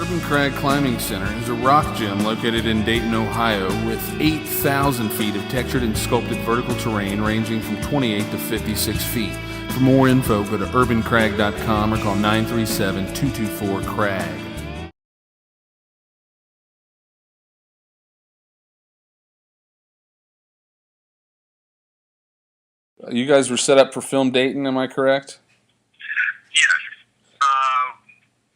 Urban Crag Climbing Center is a rock gym located in Dayton, Ohio, with 8,000 feet of textured and sculpted vertical terrain ranging from 28 to 56 feet. For more info, go to urbancrag.com or call 937-224-CRAG. You guys were set up for Film Dayton, am I correct? Yes.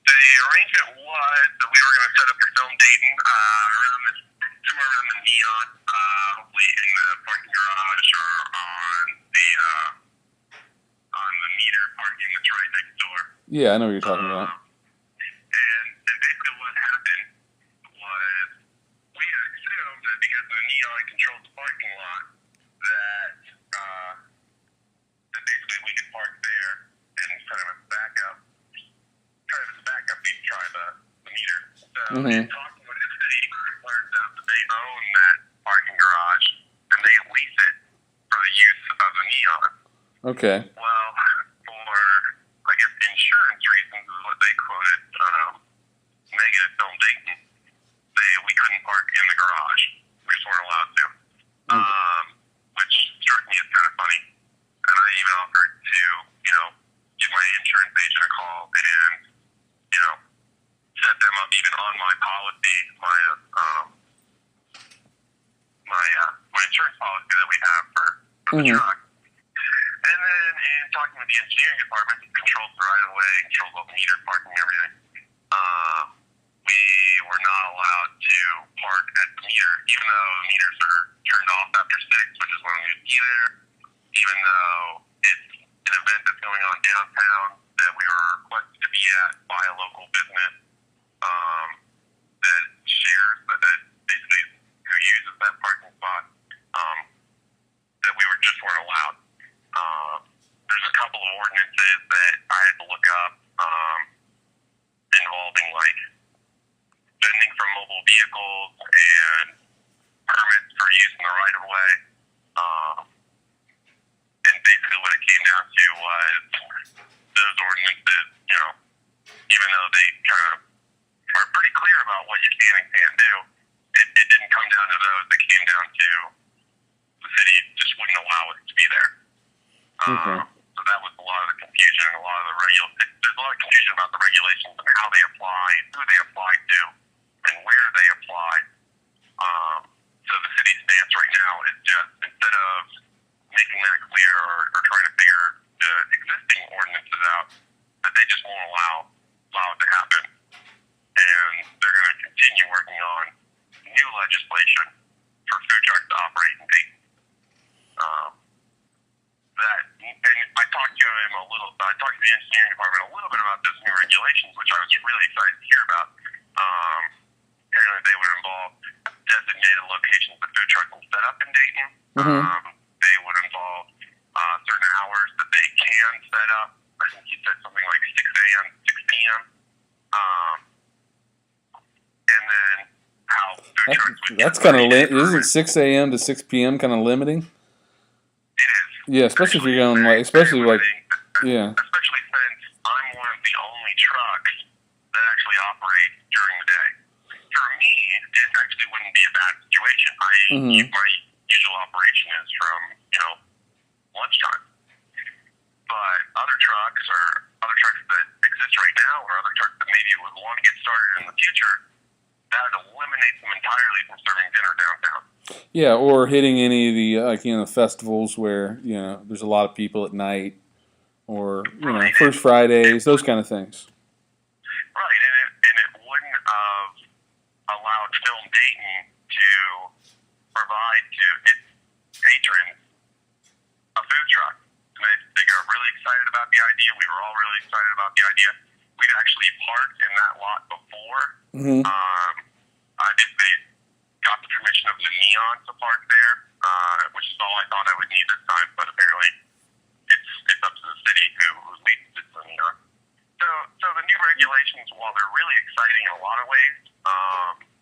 The arrangement was that we were going to set up for Film Dayton somewhere around the Neon, hopefully in the parking garage or on the meter parking that's right next door. Yeah, I know what you're talking about. And basically what happened was we had assumed that because the Neon controls the parking lot that basically we could park there and kind of as a backup, we'd try the meter. So in talking with the city, we learned that they own that parking garage and they lease it for the use of the Neon. Okay. Well, for, I guess, insurance reasons is what they quoted, Megan at Film Dayton, we couldn't park in the garage. We just weren't allowed to. Which struck me as kind of funny. And I even offered to, give my insurance agent a call and, set them up even on my policy, my insurance policy that we have for the truck. And then in talking with the engineering department, who controls the right of way, controls all the meter parking and everything, we were not allowed to park at the meter, even though the meters are turned off after 6, which is when we would be there, even though it's an event that's going on downtown that we were requested to be at by a local business that shares, that basically who uses that parking spot, that we weren't allowed. There's a couple of ordinances that I had to look up involving like vending from mobile vehicles and permits for use in the right of way. And basically what it came down to was those ordinances, even though they kind of are pretty clear about what you can and can't do, it didn't come down to those. It came down to the city just wouldn't allow us to be there. So that was a lot of the confusion and a lot of the there's a lot of confusion about the regulations and how they apply, who they apply to, and where they apply. So the city's stance right now is just, instead of making that clear or trying to figure the existing ordinances out, that they just won't allow it to happen. And they're going to continue working on new legislation for food trucks to operate in Dayton. And I talked to the engineering department a little bit about those new regulations, which I was really excited to hear about. Apparently they would involve designated locations that food trucks will set up in Dayton. They would involve certain hours that they can set up. I think you said something like 6 a.m. to 6 p.m. And then how food trucks would That's kind of isn't 6 a.m. to 6 p.m. kind of limiting? It is. Yeah, especially if you're going especially since I'm one of the only trucks that actually operate during the day. For me, it actually wouldn't be a bad situation. My usual operation is from, lunchtime. But other trucks that exist right now, or other trucks that maybe would want to get started in the future, that eliminates them entirely from serving dinner downtown. Yeah, or hitting any of the festivals where there's a lot of people at night, or First Fridays, those kind of things. Right, and it wouldn't have allowed Film Dayton to provide to its patrons a food truck. And they got really excited about the idea. We were all really excited about the idea. We'd actually parked in that lot before. They got the permission of the Neon to park there, which is all I thought I would need this time, but apparently it's up to the city who leads it to the Neon. So the new regulations, while they're really exciting in a lot of ways,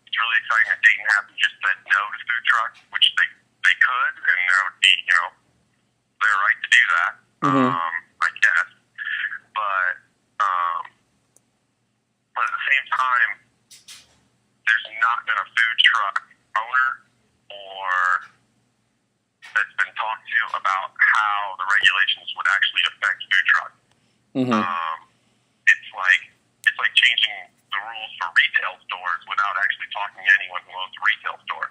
it's really exciting that Dayton hasn't just said no to food trucks, which they could, and that would be, their right to do that, I guess. But at the same time, there's not been a food truck owner or that's been talked to about how the regulations would actually affect food trucks. Mm-hmm. It's like changing the rules for retail stores without actually talking to anyone who owns a retail store.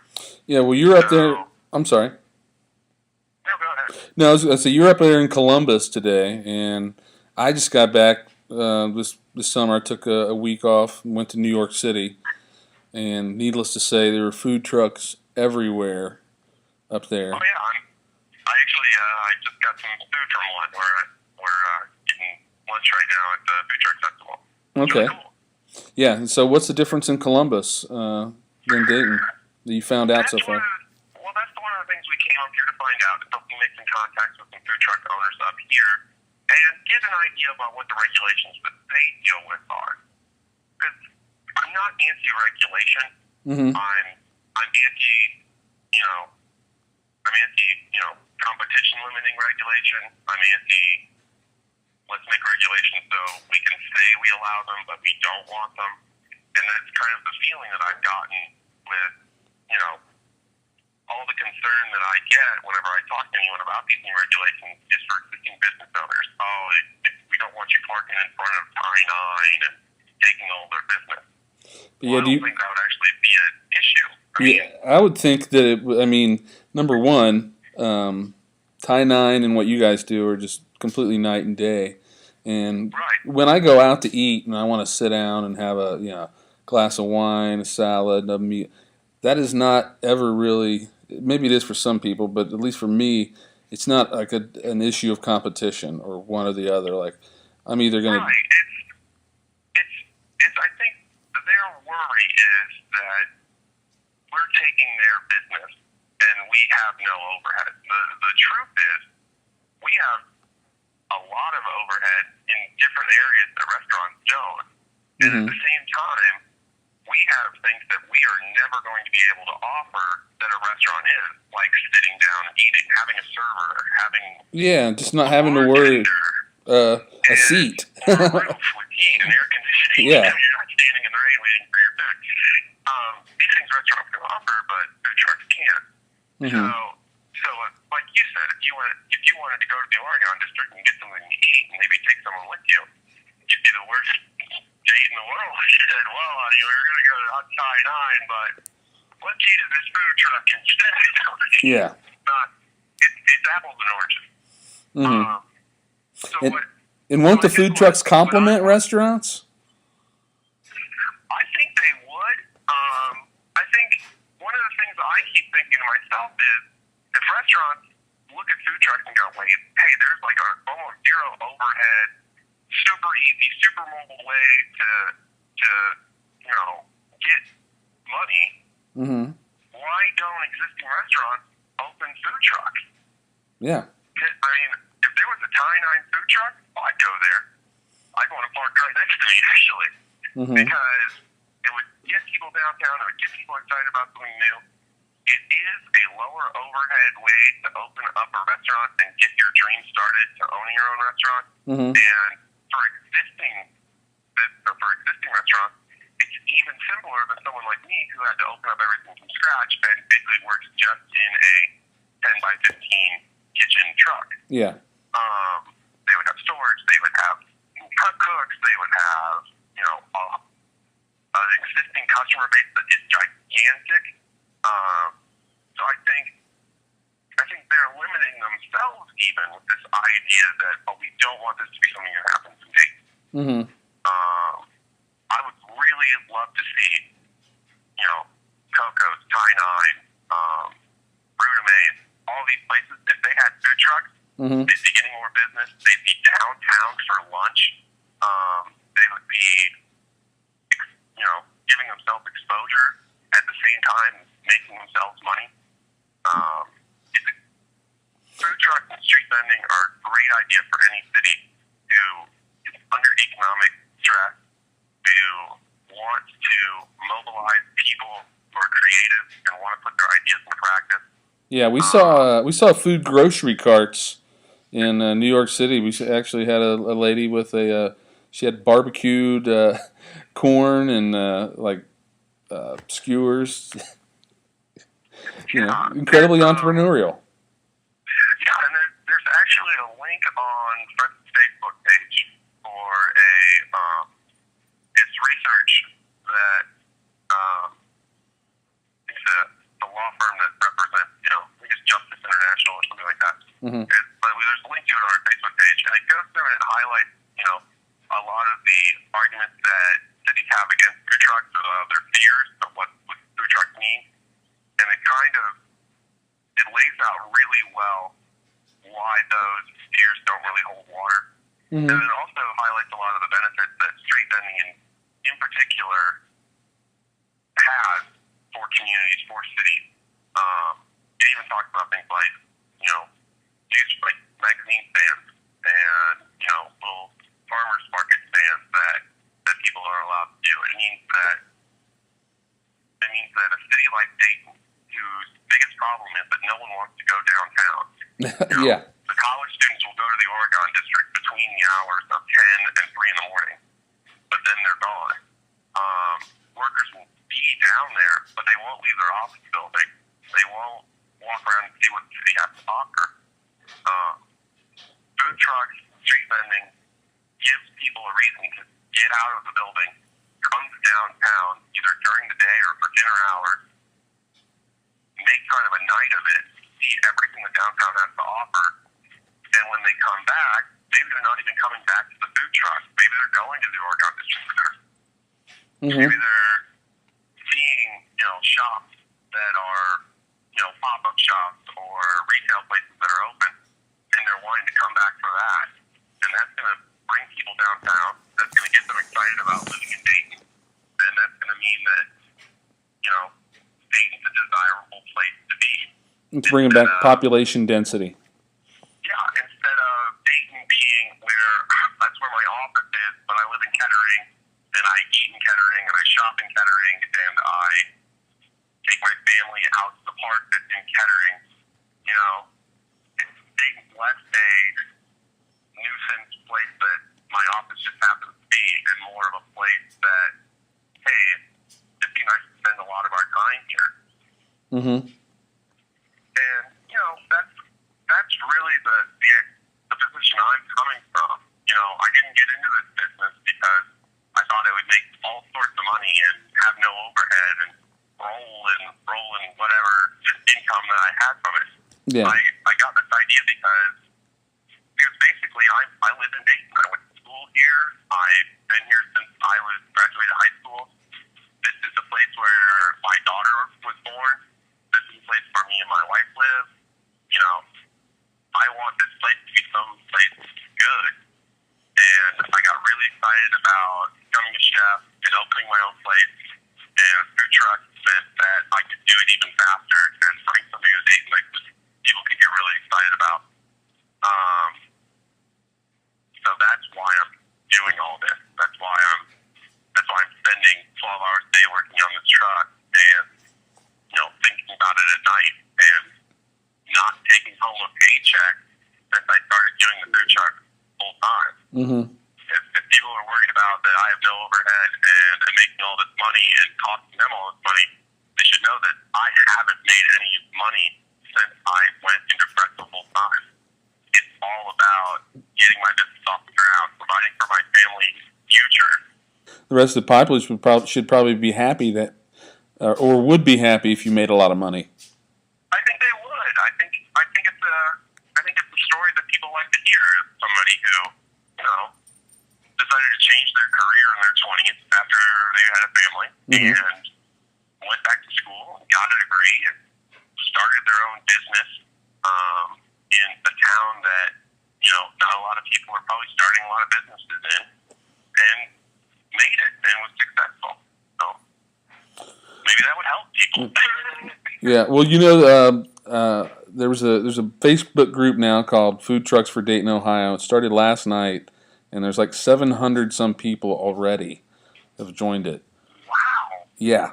Yeah, well, you're up there. I'm sorry. No, go ahead. No, I was gonna say you're up there in Columbus today, and I just got back this summer. I took a week off and went to New York City, and needless to say, there were food trucks everywhere up there. Oh yeah, I just got some food from one. We're getting lunch right now at the food truck festival. Okay. Really cool. Yeah. So, what's the difference in Columbus than Dayton that you found out so far? That's one of the things we came up here to find out. It's helping make some contacts with some food truck owners up here and get an idea about what the regulations that they deal with are. Because I'm not anti-regulation. Mm-hmm. I'm anti, competition limiting regulation. I'm anti, let's make regulations so we can say we allow them, but we don't want them. And that's kind of the feeling that I've gotten with, all the concern that I get whenever I talk to anyone about these new regulations is for existing business owners. Oh, we don't want you parking in front of I-9 and taking all their business. Yeah, I don't think that would actually be an issue. I would think that number one, Tie-9 and what you guys do are just completely night and day. And right. When I go out to eat and I want to sit down and have a glass of wine, a salad, a meat, that is not ever really. Maybe it is for some people, but at least for me, it's not like an issue of competition or one or the other. Like I'm either going to. Right. It's. I think their worry is that we're taking their business and we have no overhead. The truth is, we have a lot of overhead in different areas that restaurants don't. And at the same time, we have things that we are never going to be able to offer that a restaurant is, like sitting down and eating, having a server, having just not having to worry a seat, or a roof with heat and air conditioning. Yeah. You're not standing in the rain waiting for your food. These things restaurants can offer, but food trucks can't. Mm-hmm. So like you said, if you wanted to go to the Oregon district and get something to eat and maybe take someone with you, you'd be the worst date in the world. You said, well, honey, we're going to go to Tie-9, but let's eat at this food truck instead. Yeah. It's apples and oranges. Mm-hmm. And won't the food trucks complement restaurants? I think they would. I think one of the things that I keep thinking to myself is if restaurants look at food trucks and go, wait, hey, there's like an almost zero overhead, super easy, super mobile way to get money. Mm-hmm. Why don't existing restaurants open food trucks? Yeah. I mean, if there was a Tie-9 food truck, I'd go there. I'd want to park right next to me, actually. Mm-hmm. Because it would get people downtown, it would get people excited about something new. It is a lower overhead way to open up a restaurant and get your dream started to owning your own restaurant. Mm-hmm. And for existing restaurants, it's even simpler than someone like me who had to open up everything from scratch and basically works just in a 10 by 15 kitchen truck. Yeah. They would have storage, they would have cooks, they would have, an existing customer base that is gigantic. So I think they're limiting themselves even with this idea that, we don't want this to be something that happens in Dayton. Mm-hmm. I would really love to see, Coco's, Tie-9, Rudamain, all these places, if they had food trucks, mm-hmm. they'd be getting more business. They'd be downtown for lunch. They would be, giving themselves exposure at the same time making themselves money. Food trucks and street vending are a great idea for any city who is under economic stress, who wants to mobilize people who are creative and want to put their ideas into practice. Yeah, we saw food grocery carts in New York City. We actually had a lady with she had barbecued corn and like skewers. Incredibly entrepreneurial. Yeah, and there's actually a link on Fressa's Facebook page for it's research that it's a law firm that represents, I think it's Justice International or something like that. Mm-hmm. But there's a link to it on our Facebook page, and it goes through and it highlights, a lot of the arguments that cities have against food trucks or their fears of what food trucks mean, and it lays out really well why those fears don't really hold water. Mm-hmm. And it also highlights a lot of the benefits that street vending in particular has for communities, for cities. It even talks about things like, news, like magazine stands and, little farmers market stands that people are allowed to do. It means that a city like Dayton, whose biggest problem is that no one wants to go downtown. Yeah. The college students will go to the Oregon district between the hours of 10 and 3 in the morning, but then they're gone. Workers will be down there, but they won't leave their office building. They won't walk around and see what the city has to offer. Food trucks, street vending gives people a reason to get out of the building, come to downtown either during the day or for dinner hours, make kind of a night of it, see everything the downtown has to offer, and when they come back, maybe they're not even coming back to the food truck. Maybe they're going to the Oregon District for dinner. Mm-hmm. Maybe they're seeing, shops that are, pop-up shops or retail places that are open, and they're wanting to come back for that. And that's going to bring people downtown. That's going to get them excited about living in Dayton. And that's going to mean that, Dayton's a desirable place to be. It's bringing back population density. Yeah, instead of Dayton being that's where my office is, but I live in Kettering, and I eat in Kettering, and I shop in Kettering, and I take my family out to the park that's in Kettering. Dayton's less a nuisance place that my office just happens to be, and more of a place that, hey, it'd be nice to spend a lot of our time here. Mm-hmm. And, that's really the position I'm coming from. I didn't get into this business because I thought I would make all sorts of money and have no overhead and roll in whatever income that I had from it. Yeah. I got this idea because basically I live in Dayton. I went to school here. I've been here since I graduated high school. This is the place where my daughter was born. This is the place where me and my wife live. I want this place to be someplace good. And I got really excited about becoming a chef and opening my own place. And food trucks meant that I could do it even faster and bring something to Dayton that people could get really excited about. So that's why I'm doing all this. That's why I'm spending 12 hours a day working on this truck and, thinking about it at night and not taking home a paycheck since I started doing the food truck full time. Mm-hmm. If people are worried about that I have no overhead and I'm making all this money and costing them all this money, they should know that I haven't made any money since I went into Fressa full time. It's all about getting my business off the ground, providing for my family's future. The rest of the populace should probably be happy that, or would be happy if you made a lot of money. I think they would. I think it's a story that people like to hear. Somebody who, decided to change their career in their 20s after they had a family, mm-hmm. and went back to school, got a degree, and started their own business in a town that, not a lot of people are probably starting a lot of businesses in, and made it and was successful. So maybe that would help people. Yeah, well, there's a Facebook group now called Food Trucks for Dayton, Ohio. It started last night, and there's like 700 some people already have joined it. Wow. Yeah,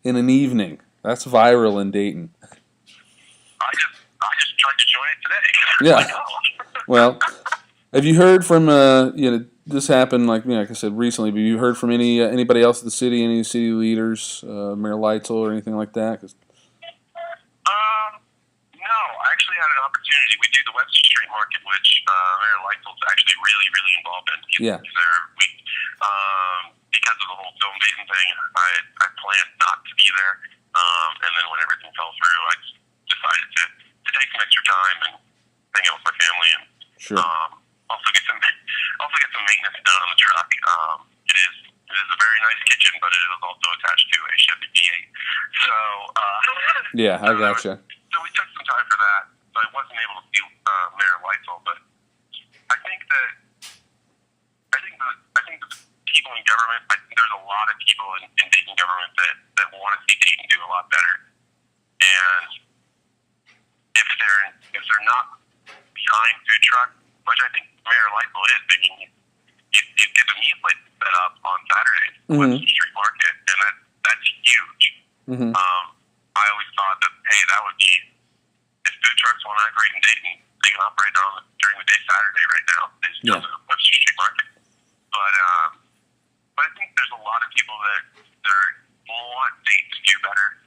in an evening. That's viral in Dayton. I just tried to join it today. Yeah. Well, have you heard from this happened, like I said, recently. But you heard from anybody else in the city, any city leaders, Mayor Leitzel or anything like that? No, I actually had an opportunity. We do the Webster Street Market, which Mayor Leitzel's actually really, really involved in. He's there. Because of the whole film Dayton thing, I planned not to be there. And then when everything fell through, I decided to take some extra time and hang out with my family and also get some maintenance done on the truck. It is a very nice kitchen, but it is also attached to a Chevy V8. So I gotcha. So we took some time for that. So I wasn't able to see Mayor Leitzel, but I think the people in government. I think there's a lot of people in Dayton government that want to see Dayton do a lot better. And if they're not behind food truck, which I think Mayor Leitzel is, I mean, he's given me a place to set up on Saturdays, Webster Street Market, and that's huge. I always thought that, hey, that would be, if food trucks want to operate in Dayton, they can operate during the day Saturday right now. They just go to the Webster Street Market. But I think there's a lot of people that want Dayton to do better.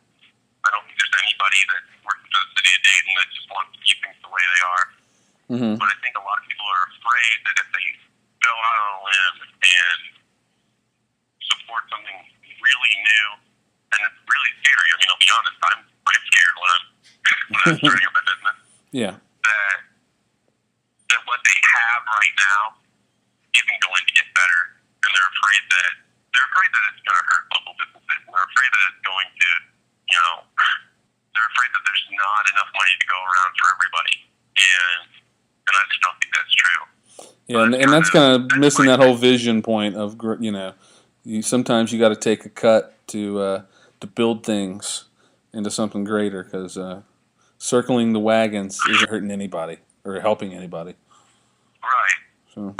I don't think there's anybody that works for the city of Dayton that just wants to keep things the way they are. But I think a lot of people are afraid that if they go out on a limb and support something really new, and it's really scary. I mean, I'll be honest, I'm scared when I'm starting up a business. Yeah. That what they have right now isn't going to get better, and they're afraid that it's going to hurt local businesses. And they're afraid that it's going to, they're afraid that there's not enough money to go around for everybody, and I just don't think that's true. Yeah, and that's kind of missing that whole vision point of, sometimes you got to take a cut to build things into something greater, because circling the wagons isn't hurting anybody or helping anybody. Right. So.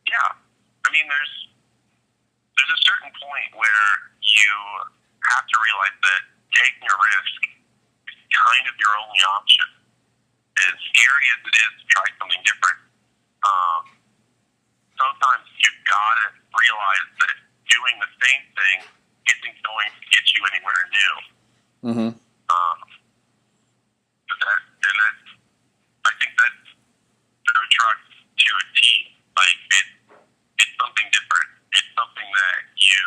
Yeah. I mean, there's a certain point where you have to realize that taking a risk is kind of your only option. As scary as it is to try something different, sometimes you've got to realize that doing the same thing isn't going to get you anywhere new. I think that's food trucks to a T. Like, it's something different. It's something that you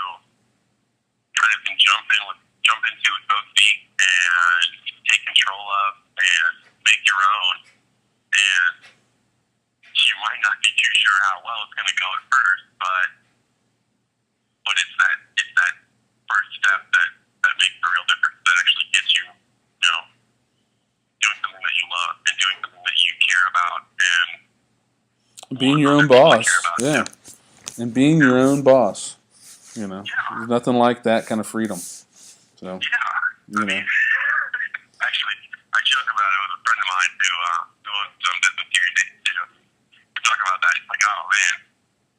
kind of can jump into with both feet and take control of and make your own. And you might not be too sure how well it's going to go at first, but it's that first step that makes the real difference. That actually gets you, doing something that you love and doing something that you care about, and being your own boss. Yeah, and being your own boss. There's nothing like that kind of freedom. So, I mean, actually, I joke about it with a friend of mine who owns some business here in Dayton too. We talk about that. He's like, oh man,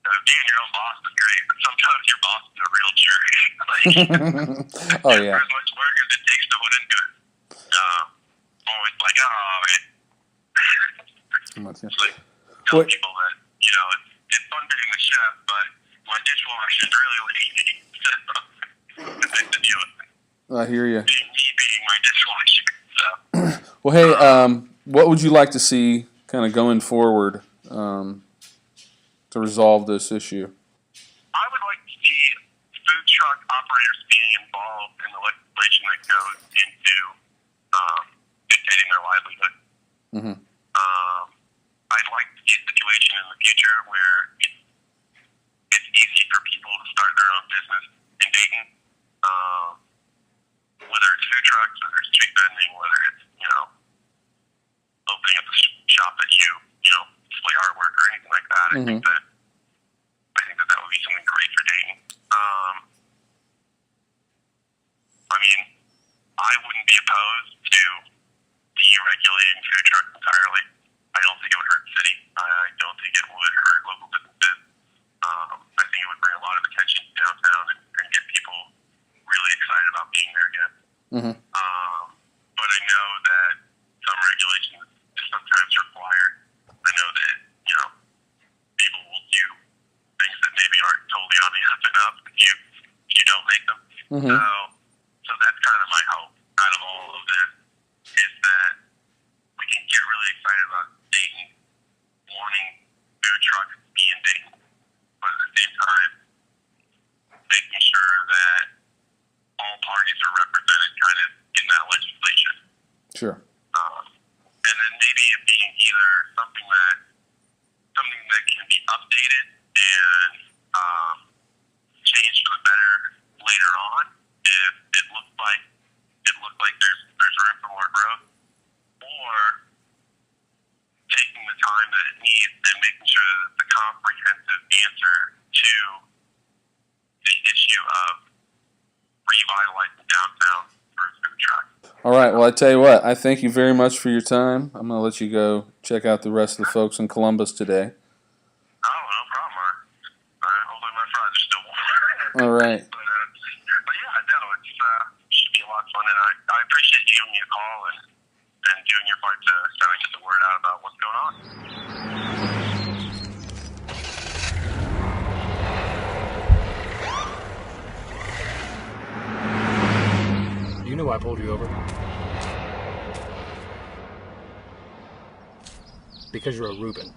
being your own boss is great, but sometimes your boss is a real jerk. Oh yeah. For as much work as it takes to put into it, I'm always like, oh man. It's like tell people that it's fun being the chef, but my dishwasher is really lazy. To deal with it. I hear you. Being my dishwasher. So. Well, hey, what would you like to see kind of going forward to resolve this issue? I would like to see food truck operators being involved in the legislation that goes into dictating their livelihood. I'd like to see a situation in the future where it's easy for people to start their own business in Dayton, whether it's food trucks, whether it's street vending, whether it's opening up a shop that you display artwork or anything like that. I think that would be something great for Dayton. I mean, I wouldn't be opposed to deregulating food trucks entirely. I don't think it would hurt the city. I don't think it would hurt local businesses. I think it would bring a lot of attention to downtown and get people really excited about being there again. But I know that some regulation is sometimes required. I know that people will do So that's kind of my hope out of all of this, is that we can get really excited about Dayton wanting food trucks to be in Dayton, but at the same time, making sure that all parties are represented kind of in that legislation. Sure. And then maybe it being either something that can be updated and changed for the better later on if it looked like there's room for more growth, or taking the time that it needs and making sure that it's a comprehensive answer to the issue of revitalizing downtown for food trucks. All right, well, I tell you what, I thank you very much for your time. I'm going to let you go check out the rest of the folks in Columbus today. Oh, no problem, Mark. Hopefully my fries are still warm. All right. But yeah, no, it should be a lot of fun, and I appreciate you giving me a call and doing your part to kind of get the word out about what's going on. You know I pulled you over. Because you're a Reuben.